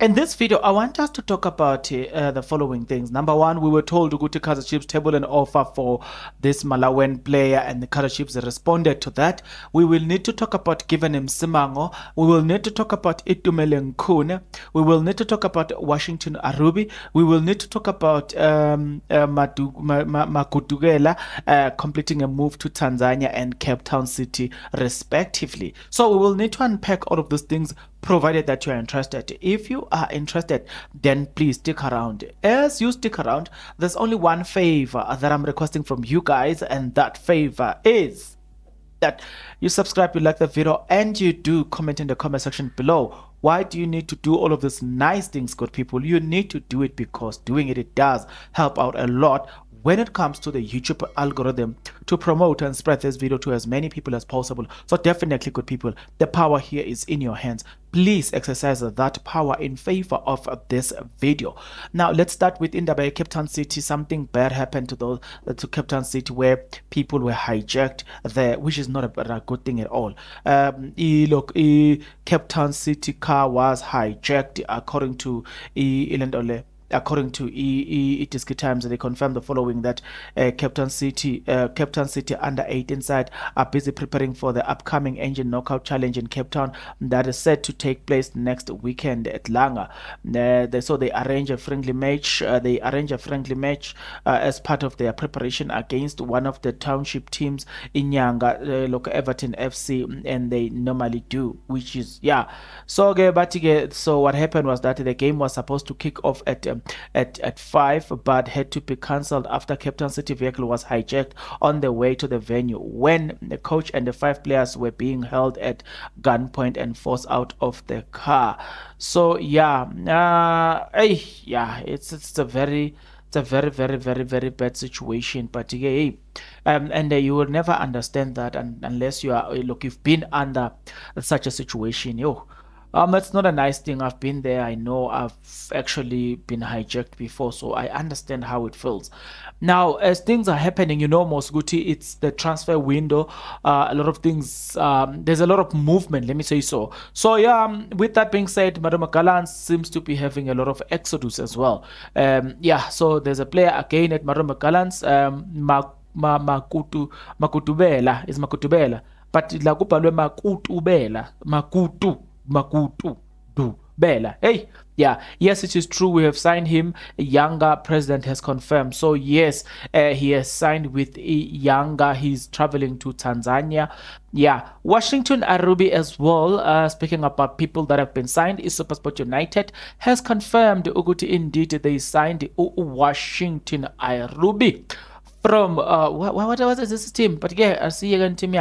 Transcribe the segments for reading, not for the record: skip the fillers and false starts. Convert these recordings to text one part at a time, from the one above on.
In this video, I want us to talk about the following things. Number one, we were told to go to Kaizer Chiefs table an offer for this Malawian player, and the Kaizer Chiefs responded to that. We will need to talk about given Msimango. We will need to talk about Itumele Khune. We will need to talk about Washington Arubi. We will need to talk about Makutugela completing a move to Tanzania and Cape Town City, respectively. So we will need to unpack all of those things, provided that you are interested. If you are interested, then please stick around. As you stick around, there's only one favor that I'm requesting from you guys, and that favor is that you subscribe, you like the video, and you do comment in the comment section below. Why do you need to do all of these nice things, good people? You need to do it because doing it does help out a lot when it comes to the YouTube algorithm to promote and spread this video to as many people as possible. So definitely, good people, the power here is in your hands. Please exercise that power in favor of this video. Now let's start with Indaba, Cape Town City. Something bad happened to Cape Town City, where people were hijacked there, which is not a good thing at all. Cape Town City car was hijacked, according to According to Itiski Times, they confirmed the following: that Cape Town City under 18 side are busy preparing for the upcoming Engine Knockout Challenge in Cape Town that is set to take place next weekend at Langa. They arrange a friendly match. As part of their preparation against one of the township teams in Nyanga, local Everton FC, and they normally do, which is So what happened was that the game was supposed to kick off at 5, but had to be cancelled after Cape Town City vehicle was hijacked on the way to the venue, when the coach and the 5 players were being held at gunpoint and forced out of the car. So it's a very very bad situation. But you will never understand that unless you've been under such a situation. It's not a nice thing. I've been there. I know. I've actually been hijacked before, so I understand how it feels. Now, as things are happening, Mosguti, it's the transfer window. A lot of things. There's a lot of movement. Let me say so. So with that being said, Madam Galan seems to be having a lot of exodus as well. So there's a player again at Madam Galan's. Makutubela is Makutubela, but Lakupalwe Makutu do Bella. Yes, it is true. We have signed him. Younger president has confirmed. So yes, he has signed with Younger. He's traveling to Tanzania. Washington Arubi as well. Speaking about people that have been signed, is Supersport United has confirmed Uguti indeed they signed Washington Arubi from what was this team? But I see again team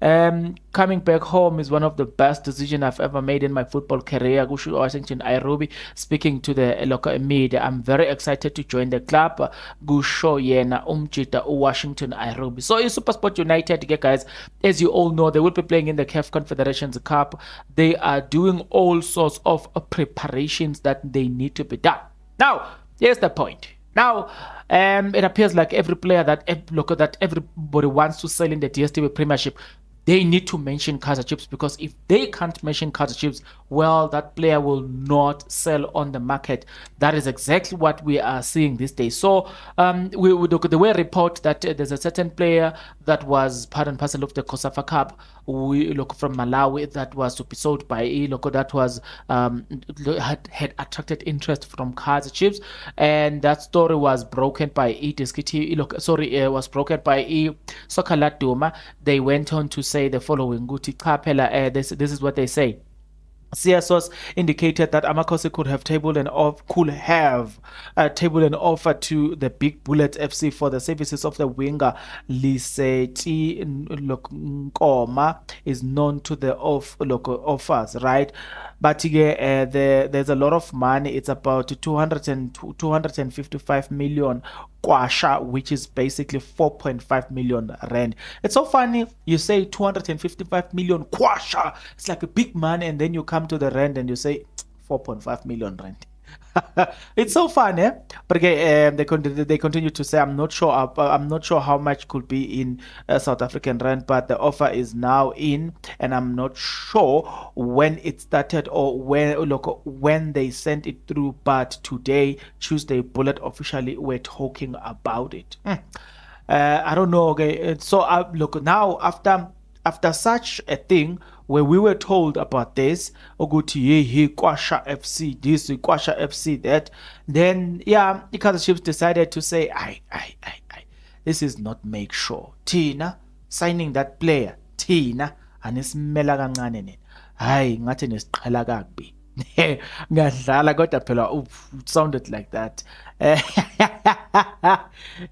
coming back home is one of the best decisions I've ever made in my football career. Gushu Washington Arubi speaking to the local media. I'm very excited to join the club. Gusho yena umchita Washington Arubi. So in Supersport United, guys, as you all know, they will be playing in the CAF Confederations Cup. They are doing all sorts of preparations that they need to be done. Now, here's the point. Now, it appears like every player that everybody wants to sell in the DStv Premiership, they need to mention Kaizer Chiefs, because if they can't mention Kaizer Chiefs, well, that player will not sell on the market. That is exactly what we are seeing these days. So we would the way report that there's a certain player that was part and parcel of the COSAFA Cup, from Malawi, that was to be sold by that was had attracted interest from Kaizer Chiefs, and that story was broken by was broken by Soccer Duma. They went on to say the following: Guti Kapela, this is what they say. CSOs indicated that Amakosi could have tabled an offer to the Big Bullets FC for the services of the winger. Liseti Nkoma is known to the offers, right? But there's a lot of money. It's about 255 million kwasha, which is basically 4.5 million rand. It's so funny, you say 255 million kwasha, it's like a big money, and then you come to the rand and you say 4.5 million rand. It's so fun, eh? But okay, they continue to say, I'm not sure how much could be in South African rand, but the offer is now in, and I'm not sure when it started or when they sent it through. But today, Tuesday, Bullet officially were talking about it. I don't know. Okay, so look now after such a thing where we were told about this, Oguti, he Kwasha FC this, Kwasha FC that, then yeah, the Kaizer Chiefs decided to say, this is not make sure. Tina signing that player, Tina, anisimela kancane nina. Hayi, ngathi nesiqhela kakubi. Ngadlala kodwa phela it sounded like that.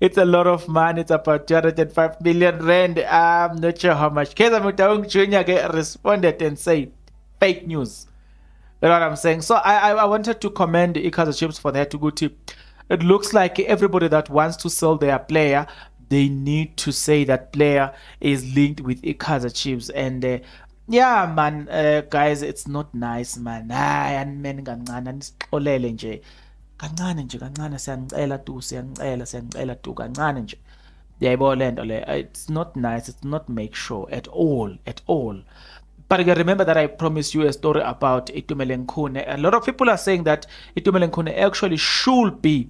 It's a lot of money. It's about 205 million rand. I'm not sure how much. Keza Mutaung Jr. responded and said, fake news. You know what I'm saying? So I wanted to commend Ikaza Chiefs for that good tip. It looks like everybody that wants to sell their player, they need to say that player is linked with Ikaza Chiefs. And yeah, man, guys, it's not nice, man. Man, kancane anisixolele nje. Kancane nje, kancane siyanicela tu, siyanicela tu, kancane nje. Yayibona le nto le. It's not nice. It's not make sure at all, at all. But again, remember that I promised you a story about Itumeleng Khune. A lot of people are saying that Itumeleng Khune actually should be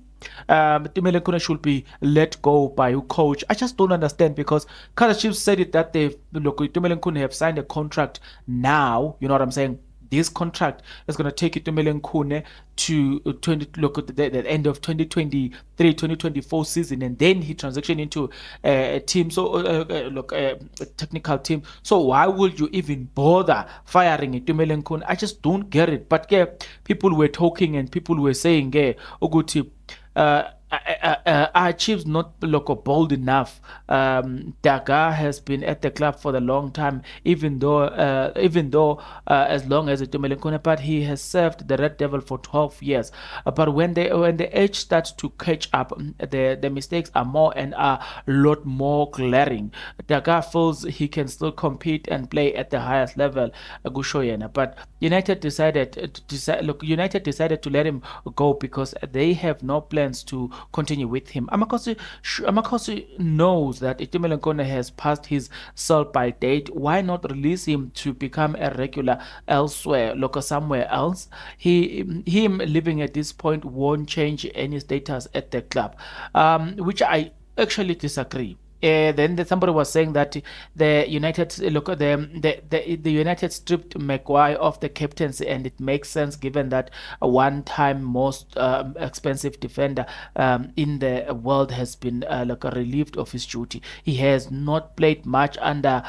Itumeleng Khune should be let go by a coach. I just don't understand because Kaizer Chiefs said it that they look Itumeleng Khune have signed a contract now. You know what I'm saying? This contract is going to take Itumeleng Khune to the end of 2023-2024 season, and then he transition into a team. So a technical team. So why would you even bother firing Itumeleng Khune? I just don't get it. But yeah, people were talking and people were saying, yeah, Oguti, our Chiefs not bold enough. Daga has been at the club for a long time, even though as long as Itumeleng Khune, but he has served the Red Devil for 12 years. But when the age starts to catch up, the mistakes are more and are a lot more glaring. Daga feels he can still compete and play at the highest level, Gushoyena. But United decided to let him go because they have no plans to continue with him. Amakosi knows that Itumeleng Khune has passed his sell-by date. Why not release him to become a regular elsewhere, somewhere else? Him living at this point won't change any status at the club, which I actually disagree. Then somebody was saying that the United stripped Maguire of the captaincy, and it makes sense given that a one-time most expensive defender in the world has been relieved of his duty. He has not played much under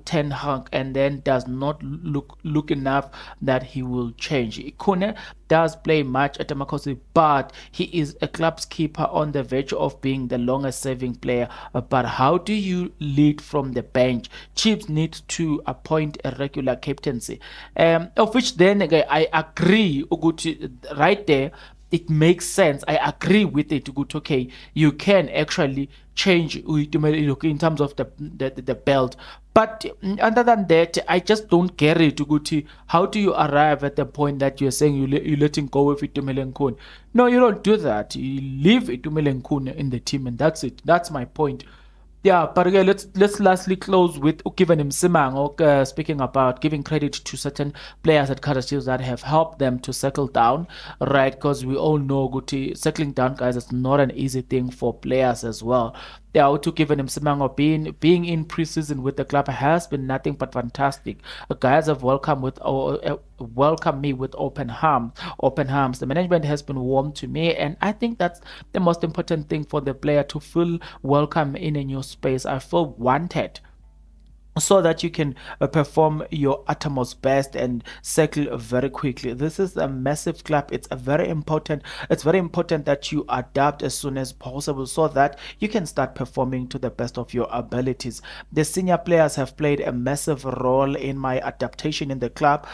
Ten Hag, and then does not look enough that he will change. Khune does play much at Makosi, but he is a club's keeper on the verge of being the longest serving player. But how do you lead from the bench? Chiefs need to appoint a regular captaincy, of which then again I agree, Uguti, right there. It makes sense. I agree with it. Good, okay, you can actually change in terms of the belt. But other than that, I just don't get it. Guti, how do you arrive at the point that you're saying you're letting go of Itumeleng Khune? No, you don't do that. You leave Itumeleng Khune in the team, and that's it. That's my point. Yeah, but again, let's lastly close with Ukivan Msimango, speaking about giving credit to certain players at Kaizer Chiefs that have helped them to settle down, right? Because we all know, Guti, settling down, guys, is not an easy thing for players as well. Yeah, Ukivan Msimango being in preseason with the club has been nothing but fantastic. Guys have welcomed me with open arms. The management has been warm to me, and I think that's the most important thing for the player, to feel welcome in a new space. I feel wanted, so that you can perform your utmost best and settle very quickly. This is a massive club. It's very important that you adapt as soon as possible so that you can start performing to the best of your abilities. The senior players have played a massive role in my adaptation in the club.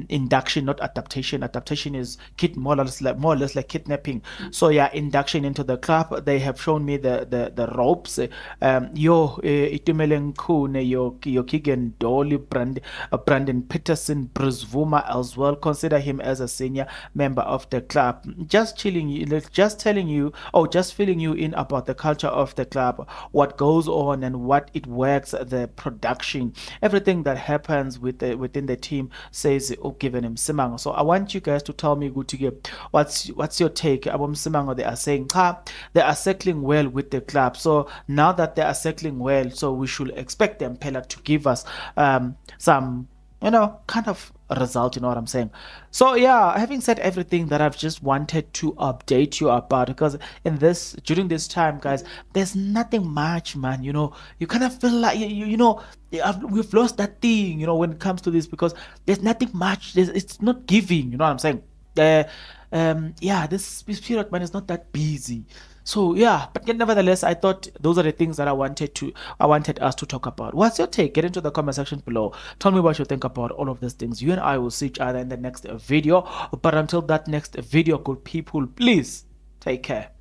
Induction, not adaptation. Adaptation is more or less like kidnapping. So yeah, induction into the club. They have shown me the ropes. Itumeleng Khune, your Keegan Dolly, Brandon Peterson, Bruce Vuma as well. Consider him as a senior member of the club. Just chilling you, just telling you, or just filling you in about the culture of the club, what goes on and what it works, the production, everything that happens within the team, says given him Msimango. So I want you guys to tell me, what's your take about Msimango? They are saying they are settling well with the club. So now that they are settling well, so we should expect them Pella to give us some, kind of result. You know what I'm saying? So yeah, having said everything that I've just wanted to update you about, because during this time, guys, there's nothing much, man. You kind of feel like we've lost that thing, when it comes to this, because there's nothing much. It's not giving. You know what I'm saying? Yeah, this period, man, is not that busy. So yeah, but yet nevertheless, I thought those are the things that I wanted us to talk about. What's your take? Get into the comment section below. Tell me what you think about all of these things. You and I will see each other in the next video. But until that next video, good people, please take care.